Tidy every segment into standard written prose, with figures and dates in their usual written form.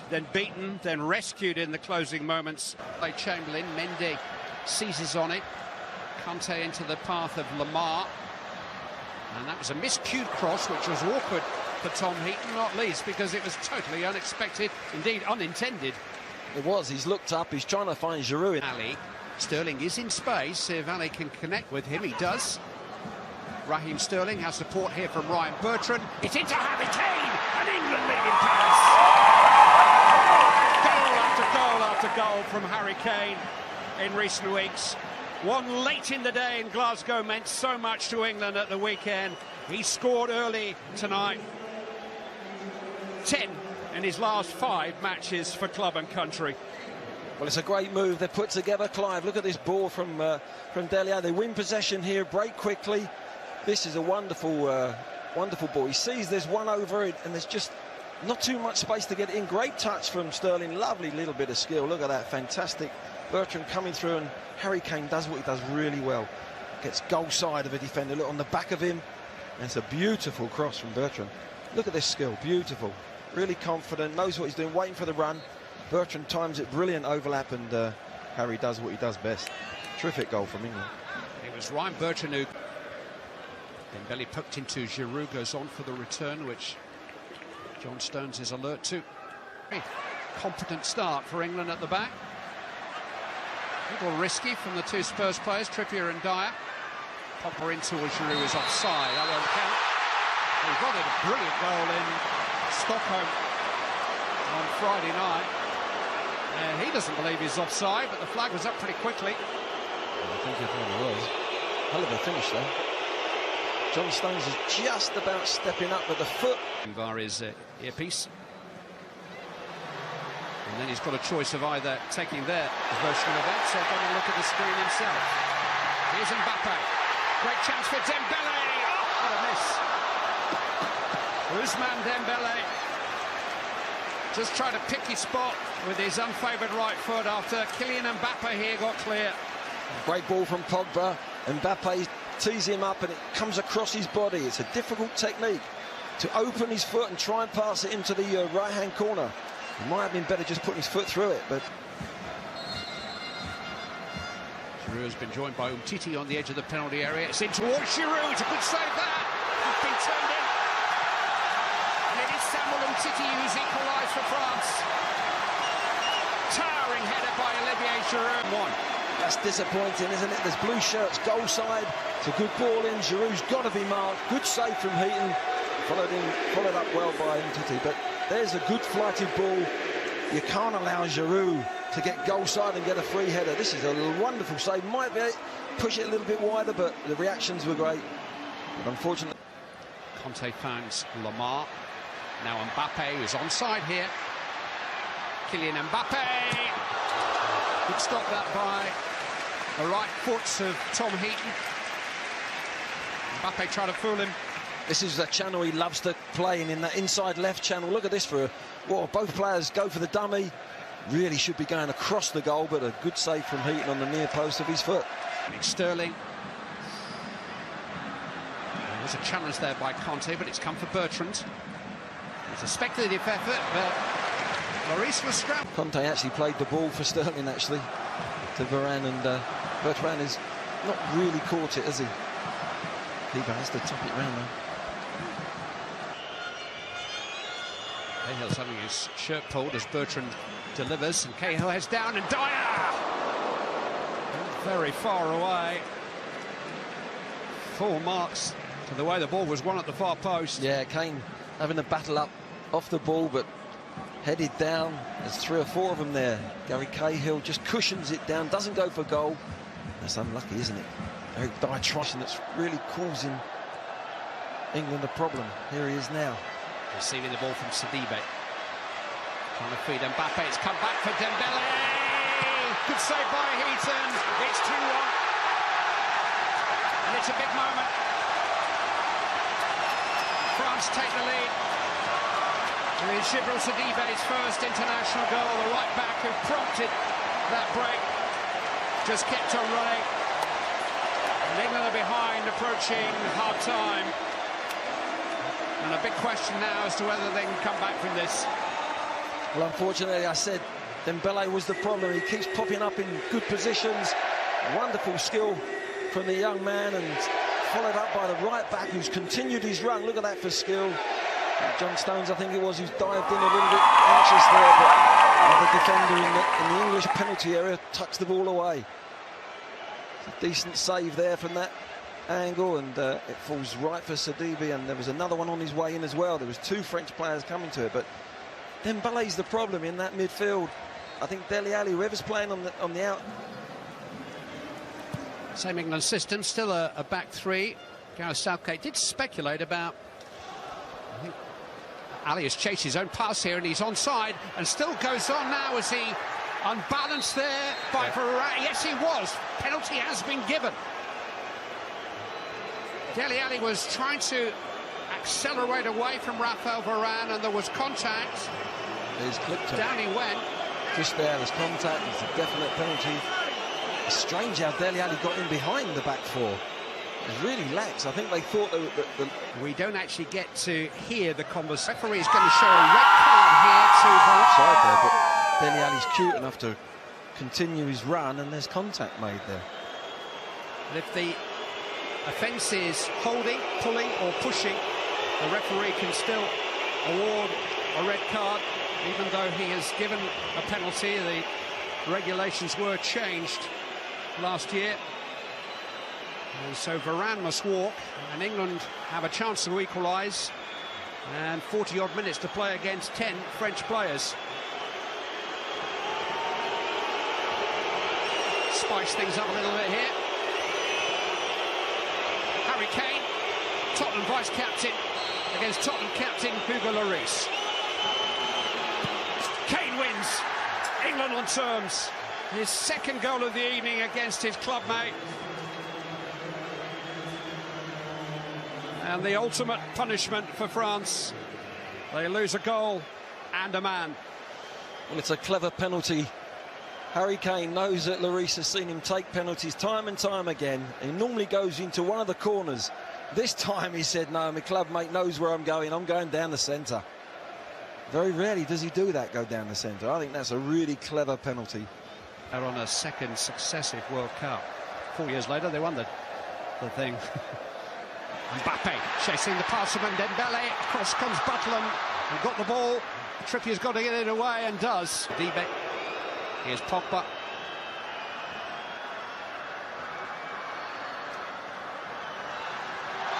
Then beaten, then rescued in the closing moments. By Chamberlain, Mendy seizes on it. Kante into the path of Lamar. And that was a miscued cross, which was awkward for Tom Heaton, not least because it was totally unexpected, indeed unintended. It was. He's looked up, he's trying to find Giroud. Ali. Sterling is in space. If Ali can connect with him, he does. Raheem Sterling has support here from Ryan Bertrand. It's into Harry Kane, and England lead in Paris. Goal after goal from Harry Kane in recent weeks. One late in the day in Glasgow meant so much to England at the weekend. He scored early tonight. 10 in his last 5 matches for club and country. Well, it's a great move they put together, Clive. Look at this ball from Dele Alli. They win possession here, break quickly. This is a wonderful, wonderful ball. He sees there's one over it, and there's just not too much space to get in. Great touch from Sterling. Lovely little bit of skill. Look at that, fantastic. Bertrand coming through, and Harry Kane does what he does really well. Gets goal side of a defender. Look on the back of him. And it's a beautiful cross from Bertrand. Look at this skill, beautiful. Really confident, knows what he's doing, waiting for the run. Bertrand times it, brilliant overlap, and Harry does what he does best. Terrific goal from England. It was Ryan Bertrand who Dembele poked into. Giroud goes on for the return, which John Stones is alert to. Competent start for England at the back. A little risky from the two Spurs players, Trippier and Dyer. Popper into Giroud is offside. That won't count. He got a brilliant goal in Stockholm on Friday night. And he doesn't believe he's offside, but the flag was up pretty quickly. I think it was. Hell of a finish though. John Stones is just about stepping up with the foot. Via his earpiece. And then he's got a choice of either taking their version of events or going to look at the screen himself. Here's Mbappe. Great chance for Dembele. Oh, what a miss. Ousmane Dembele just trying to pick his spot with his unfavoured right foot after Kylian Mbappe here got clear. Great ball from Pogba. Mbappe tees him up and it comes across his body. It's a difficult technique to open his foot and try and pass it into the right-hand corner. It might have been better just putting his foot through it, but... Giroud has been joined by Umtiti on the edge of the penalty area. It's in towards Giroud. It's a good save that. He's been turned in. And it is Samuel Umtiti who's equalised for France. Towering header by Olivier Giroud. That's disappointing, isn't it? There's blue shirts, goal side. It's a good ball in. Giroud's got to be marked. Good save from Heaton. Followed up well by Umtiti. But there's a good flighted ball. You can't allow Giroud to get goal side and get a free header. This is a wonderful save. Might be push it a little bit wider, but the reactions were great. But unfortunately, Conte finds Lamar. Now Mbappe is onside here. Kylian Mbappe. Good stop that by the right foot of Tom Heaton. Mbappe trying to fool him. This is the channel he loves to play in that inside left channel. Look at this for both players go for the dummy. Really should be going across the goal, but a good save from Heaton on the near post of his foot. Sterling. There was a challenge there by Conte, but it's come for Bertrand. It's a speculative effort, but Maurice was scrapped. Conte actually played the ball for Sterling, actually, to Varane, and Bertrand has not really caught it, has he? Keeper has to top it round though. Cahill's having his shirt pulled as Bertrand delivers, and Cahill heads down, and Dyer! Very far away. Full marks to the way the ball was won at the far post. Yeah, Kane having a battle up off the ball, but headed down. There's 3 or 4 of them there. Gary Cahill just cushions it down, doesn't go for goal. That's unlucky, isn't it? Eric Dyer trying, that's really causing England a problem. Here he is now. Receiving the ball from Sidibe. Trying to feed Mbappe. It's come back for Dembele. Good save by Heaton. It's 2-1. And it's a big moment. France take the lead. With Djibril Sidibe's first international goal, the right back who prompted that break just kept on running. And England are behind, approaching half-time. And a big question now as to whether they can come back from this. Well, unfortunately, I said Dembele was the problem. He keeps popping up in good positions. Wonderful skill from the young man, and followed up by the right back, who's continued his run. Look at that for skill. John Stones, I think it was, who's dived in a little bit anxious there, but the defender in the English penalty area touched the ball away. It's a decent save there from that angle, and it falls right for Sidibe, and there was another one on his way in as well. There was two French players coming to it, but Dembele's the problem in that midfield. I think Dele Alli, whoever's playing on the out. Same England system, still a back three. Gareth Southgate did speculate about, I think Ali has chased his own pass here, and he's onside, and still goes on now as he unbalanced there by Varane. Yes, he was. Penalty has been given. Dele Alli was trying to accelerate away from Rafael Varane, and there was contact. He's clipped him. Down he went. Just there's contact. It's a definite penalty. It's strange how Dele Alli got in behind the back four. It really lax. I think they thought that we don't actually get to hear the conversation. Referee is going to show a red card here to side there, but Dele Alli's cute enough to continue his run, and there's contact made there. And if the offence is holding, pulling or pushing, the referee can still award a red card, even though he has given a penalty. The regulations were changed last year, and so Varane must walk, and England have a chance to equalise, and 40-odd minutes to play against 10 French players. Spice things up a little bit here. Harry Kane, Tottenham vice-captain, against Tottenham captain Hugo Lloris. Kane wins. England on terms. His second goal of the evening against his clubmate. And the ultimate punishment for France. They lose a goal and a man. Well, it's a clever penalty. Harry Kane knows that Lloris has seen him take penalties time and time again. He normally goes into one of the corners. This time he said, no, my clubmate knows where I'm going down the centre. Very rarely does he do that, go down the centre. I think that's a really clever penalty. They're on a second successive World Cup. 4 years later, they won the thing. Mbappe chasing the pass from Dembele. Across comes Butland and got the ball. Trippier's got to get it away, and does. Dibe. Here's Pogba.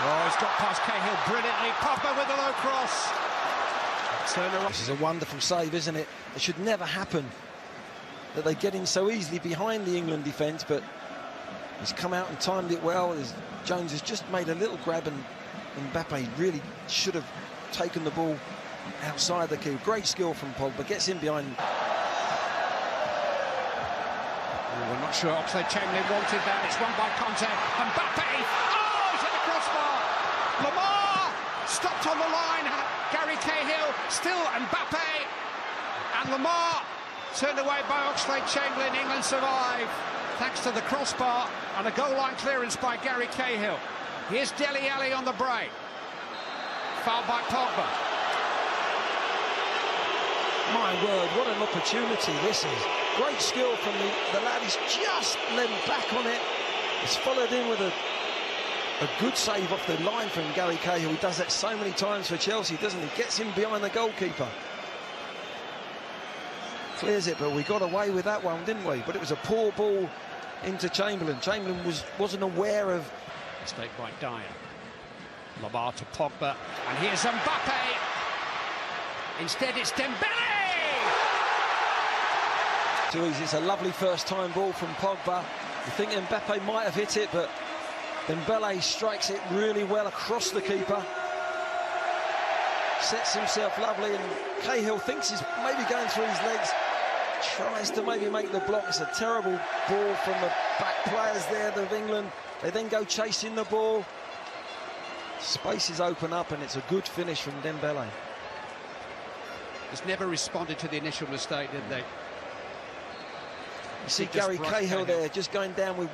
Oh, he's got past Cahill brilliantly. Pogba with a low cross. This is a wonderful save, isn't it? It should never happen that they get in so easily behind the England defence, but he's come out and timed it well. Jones has just made a little grab, and Mbappe really should have taken the ball outside the key. Great skill from Pogba, gets in behind. We're not sure Oxlade-Chamberlain wanted that. It's won by Conte. Mbappe! Oh, he's hit the crossbar! Lamar stopped on the line. Gary Cahill, still Mbappe, and Lamar turned away by Oxlade-Chamberlain. England survive thanks to the crossbar and a goal line clearance by Gary Cahill. Here's Dele Alli on the break. Foul by Pogba. My word, what an opportunity this is. Great skill from the lad. He's just leant back on it. It's followed in with a good save off the line from Gary Cahill. He does that so many times for Chelsea, doesn't he? Gets in behind the goalkeeper. Clears it, but we got away with that one, didn't we? But it was a poor ball into Chamberlain. Chamberlain wasn't aware of... Mistake by Dyer. Lamar to Pogba, and here's Mbappe. Instead, it's Dembele! Too easy. It's a lovely first-time ball from Pogba. You think Mbappe might have hit it, but Dembele strikes it really well across the keeper. Sets himself lovely, and Cahill thinks he's maybe going through his legs. Tries to maybe make the block. It's a terrible ball from the back players there of England. They then go chasing the ball. Spaces open up, and it's a good finish from Dembele. Just never responded to the initial mistake, did they? You see Gary Cahill there, just going down with